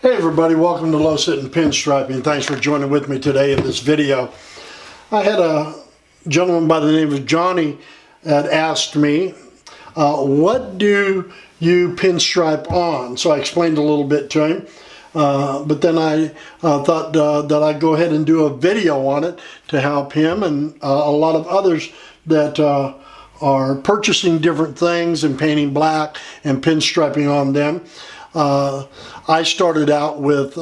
Hey everybody, welcome to Low Sitting Pinstriping. Thanks for joining with me today in this video. I had a gentleman by the name of Johnny that asked me, what do you pinstripe on? So I explained a little bit to him, but then I thought that I'd go ahead and do a video on it to help him and a lot of others that are purchasing different things and painting black and pinstriping on them. I started out with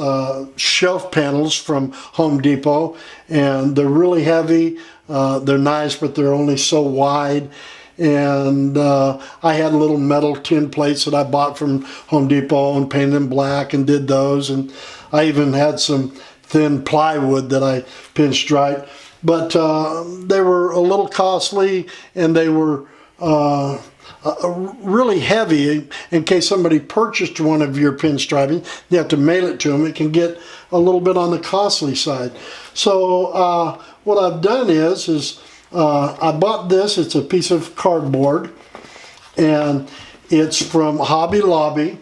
shelf panels from Home Depot, and they're really heavy. They're nice, but they're only so wide. And I had little metal tin plates that I bought from Home Depot and painted them black and did those. And I even had some thin plywood that I pinstriped. But they were a little costly, and they were really heavy. In case somebody purchased one of your pinstriping, you have to mail it to them. It can get a little bit on the costly side. So what I've done is I bought this. It's a piece of cardboard, and it's from Hobby Lobby,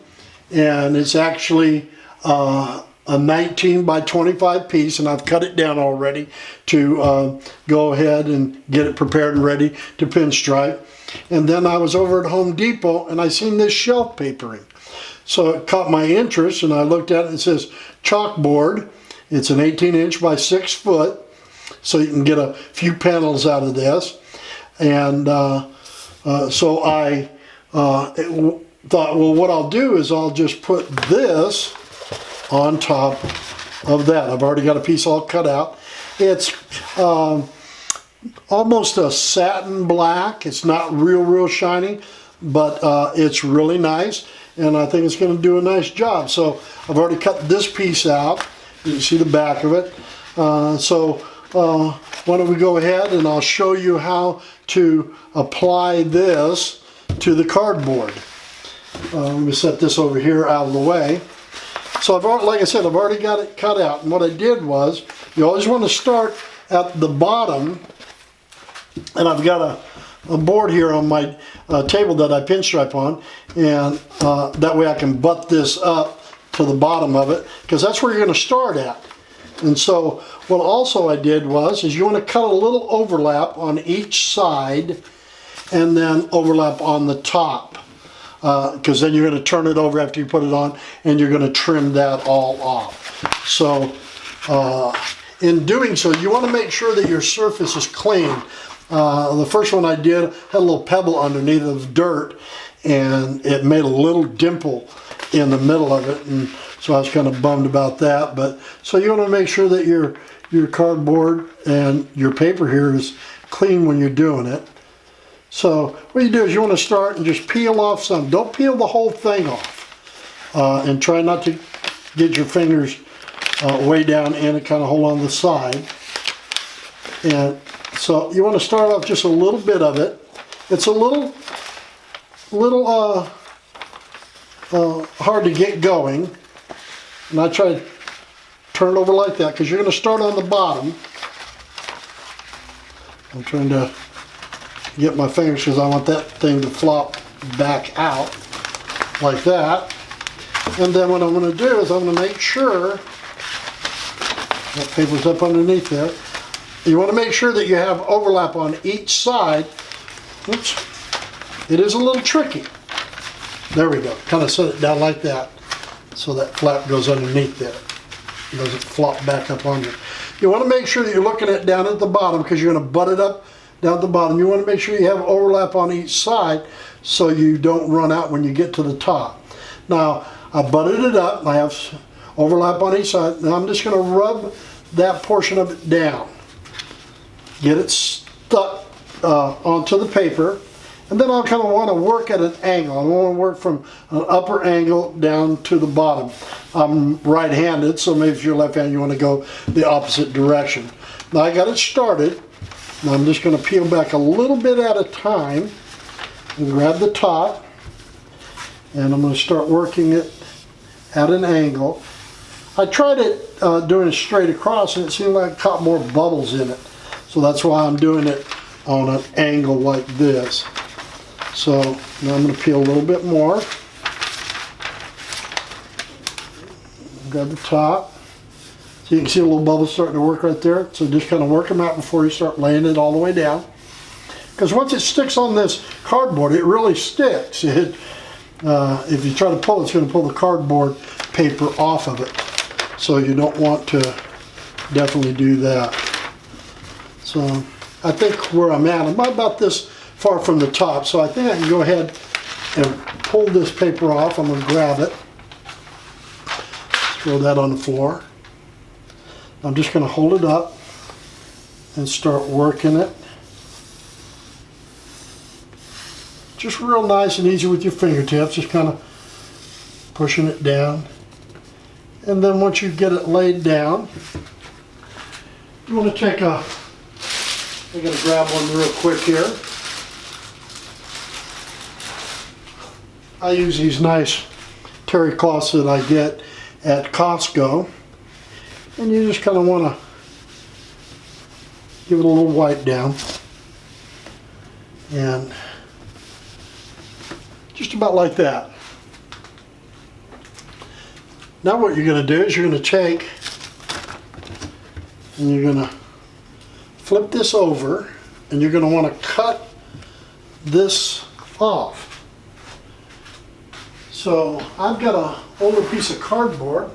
and it's actually a 19 by 25 piece, and I've cut it down already to go ahead and get it prepared and ready to pinstripe. And then I was over at Home Depot and I seen this shelf papering. So it caught my interest, and I looked at it. It says chalkboard. It's an 18-inch by 6 foot, so you can get a few panels out of this. And so I thought, well, what I'll do is I'll just put this on top of that. I've already got a piece all cut out. It's almost a satin black. It's not real shiny, but it's really nice, and I think it's going to do a nice job. So I've already cut this piece out. You can see the back of it. So why don't we go ahead and I'll show you how to apply this to the cardboard. Let me set this over here out of the way. So I've already, like I said, I've already got it cut out, and what I did was, you always want to start at the bottom. And I've got a board here on my table that I pinstripe on, and that way I can butt this up to the bottom of it, because that's where you're going to start at. And so what also I did is you want to cut a little overlap on each side and then overlap on the top, because then you're going to turn it over after you put it on, and you're going to trim that all off. So in doing so, you want to make sure that your surface is clean. The first one I did had a little pebble underneath of dirt, and it made a little dimple in the middle of it, and so I was kind of bummed about that. But so you want to make sure that your cardboard and your paper here is clean when you're doing it. So what you do is you want to start and just peel off some. Don't peel the whole thing off, and try not to get your fingers way down in it. Kind of hold on the side. And so you want to start off just a little bit of it. It's a little hard to get going, and I try to turn it over like that, because you're going to start on the bottom. I'm trying to get my fingers, because I want that thing to flop back out like that. And then what I'm going to do is I'm going to make sure that paper's up underneath there. You want to make sure that you have overlap on each side. Oops. It is a little tricky. There we go. Kind of set it down like that, so that flap goes underneath there. It doesn't flop back up on you. You want to make sure that you're looking at down at the bottom, because you're going to butt it up down at the bottom. You want to make sure you have overlap on each side, so you don't run out when you get to the top. Now, I butted it up, and I have overlap on each side. Now I'm just going to rub that portion of it down. Get it stuck onto the paper, and then I'll kind of want to work at an angle. I want to work from an upper angle down to the bottom. I'm right-handed, so maybe if you're left-handed, you want to go the opposite direction. Now I got it started. Now I'm just going to peel back a little bit at a time and grab the top, and I'm going to start working it at an angle. I tried it doing it straight across, and it seemed like it caught more bubbles in it. So that's why I'm doing it on an angle like this. So now I'm going to peel a little bit more. grab the top. So you can see a little bubble starting to work right there. So just kind of work them out before you start laying it all the way down. Because once it sticks on this cardboard, it really sticks. If you try to pull it, it's going to pull the cardboard paper off of it. So you don't want to definitely do that. So I think where I'm at, I'm about this far from the top. So I think I can go ahead and pull this paper off. I'm going to grab it. Throw that on the floor. I'm just going to hold it up and start working it. Just real nice and easy with your fingertips, just kind of pushing it down. And then once you get it laid down, you want to take a, I'm going to grab one real quick here. I use these nice terry cloths that I get at Costco. And you just kind of want to give it a little wipe down. And just about like that. Now what you're going to do is you're going to take and you're going to flip this over and you're going to want to cut this off. So I've got an older piece of cardboard.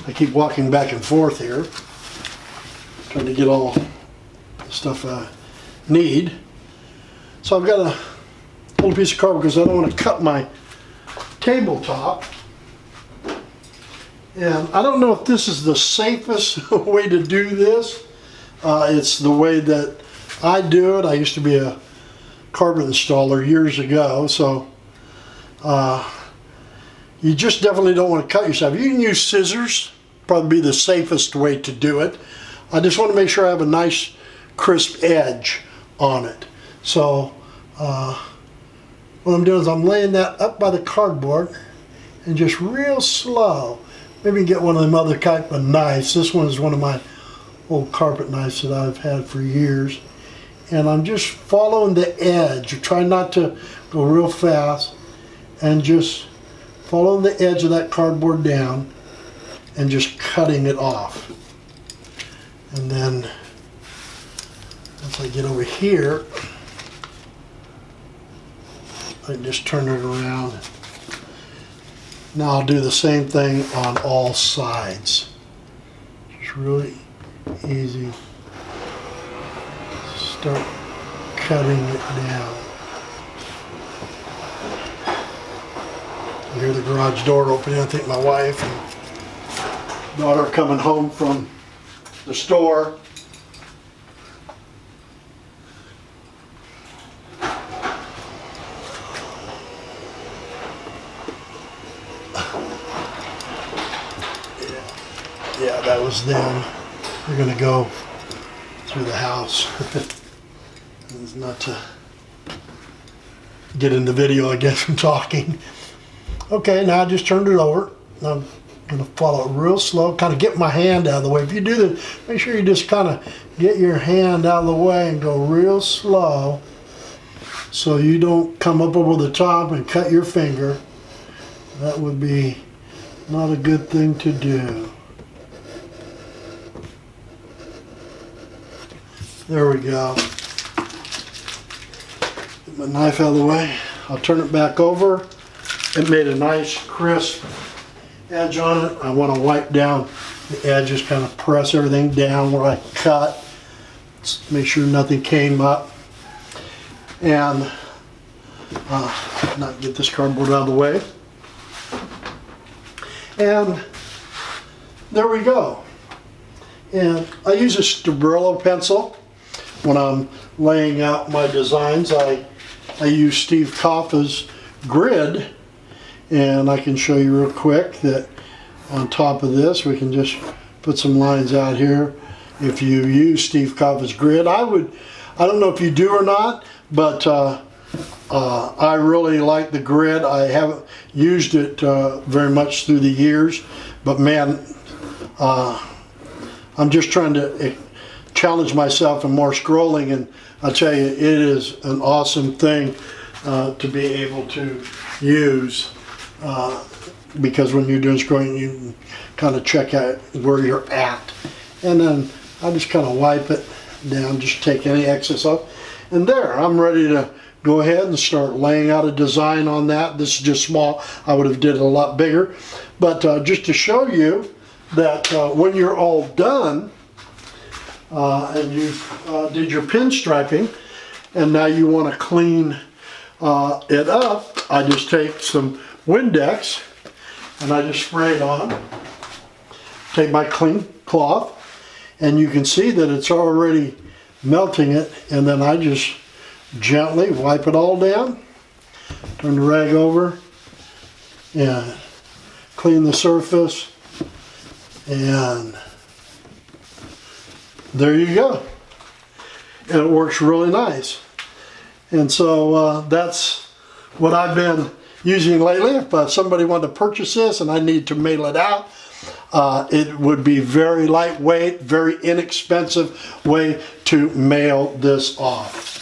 I keep walking back and forth here, trying to get all the stuff I need. So I've got a little piece of cardboard because I don't want to cut my tabletop. And I don't know if this is the safest way to do this. It's the way that I do it. I used to be a carpet installer years ago, so you just definitely don't want to cut yourself. You can use scissors, probably be the safest way to do it. I just want to make sure I have a nice crisp edge on it. So what I'm doing is I'm laying that up by the cardboard and just real slow. Maybe get one of them other type of knives. This one is one of my old carpet knives that I've had for years. And I'm just following the edge. Try not to go real fast and just following the edge of that cardboard down and just cutting it off. And then once I get over here, I can just turn it around. Now I'll do the same thing on all sides. Just really easy. Start cutting it down. I hear the garage door opening. I think my wife and daughter are coming home from the store. Yeah, that was them. They're going to go through the house. It's not to get in the video, I guess, from talking. Okay, now I just turned it over. I'm going to follow it real slow, kind of get my hand out of the way. If you do this, make sure you just kind of get your hand out of the way and go real slow so you don't come up over the top and cut your finger. That would be not a good thing to do. There we go. Get my knife out of the way. I'll turn it back over. It made a nice crisp edge on it. I want to wipe down the edges, kind of press everything down where I cut. Just make sure nothing came up. And not get this cardboard out of the way. And there we go. And I use a Stabilo pencil when I'm laying out my designs. I use Steve Koffa's grid, and I can show you real quick that on top of this we can just put some lines out here. If you use Steve Koffa's grid, I don't know if you do or not, but I really like the grid. I haven't used it very much through the years, but man, I'm just trying to challenge myself and more scrolling, and I'll tell you, it is an awesome thing to be able to use. because when you're doing scrolling, you kind of check out where you're at. And then I just kind of wipe it down, just take any excess off. And there, I'm ready to go ahead and start laying out a design on that. This is just small. I would have did it a lot bigger. But just to show you that when you're all done and you've did your pinstriping, and now you want to clean it up, I just take some Windex and I just spray it on. Take my clean cloth, and you can see that it's already melting it, and then I just gently wipe it all down, turn the rag over, and clean the surface, and there you go. And it works really nice. And so that's what I've been using lately. If somebody wanted to purchase this and I need to mail it out, it would be very lightweight, very inexpensive way to mail this off.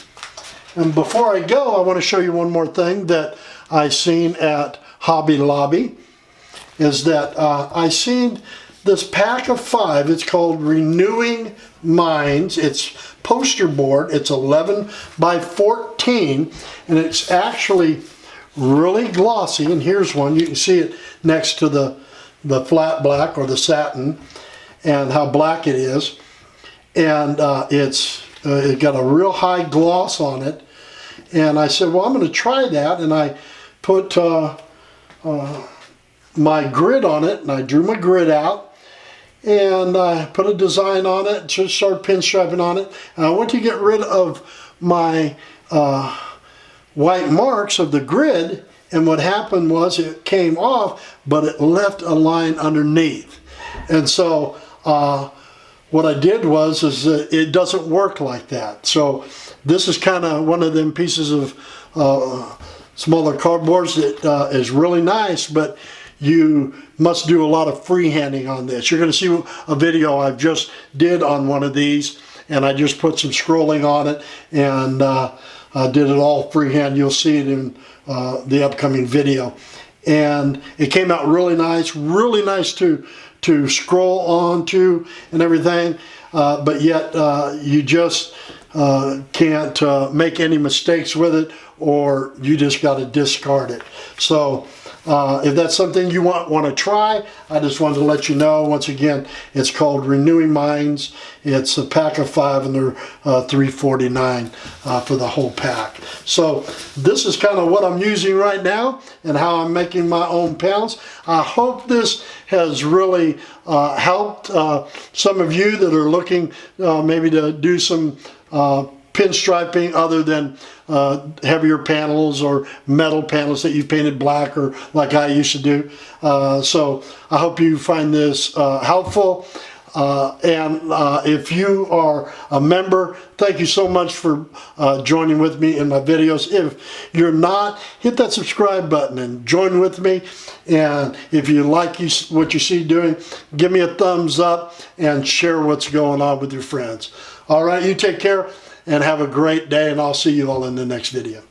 And before I go, I want to show you one more thing that I seen at Hobby Lobby, is that I seen this pack of 5. It's called Renewing Minds. It's poster board. It's 11 by 14, and it's actually really glossy. And here's one. You can see it next to the flat black or the satin, and how black it is. And it got a real high gloss on it. And I said, well, I'm going to try that. And I put my grid on it, and I drew my grid out, and I put a design on it, just started pinstriping on it. And I went to get rid of my white marks of the grid, and what happened was it came off, but it left a line underneath. And so what I did was it doesn't work like that. So this is kind of one of them pieces of smaller cardboards that is really nice, but you must do a lot of freehanding on this. You're going to see a video I just did on one of these, and I just put some scrolling on it, and I did it all freehand. You'll see it in the upcoming video. And it came out really nice to scroll onto and everything, but yet you just can't make any mistakes with it, or you just got to discard it. So if that's something you want to try, I just wanted to let you know. Once again, it's called Renewing Minds. It's a pack of 5, and they're $3.49 for the whole pack. So this is kind of what I'm using right now and how I'm making my own pounds. I hope this has really helped some of you that are looking maybe to do some pinstriping other than heavier panels or metal panels that you've painted black, or like I used to do. So I hope you find this helpful. And if you are a member, thank you so much for joining with me in my videos. If you're not, hit that subscribe button and join with me. And if you like what you see doing, give me a thumbs up and share what's going on with your friends. All right, you take care and have a great day, and I'll see you all in the next video.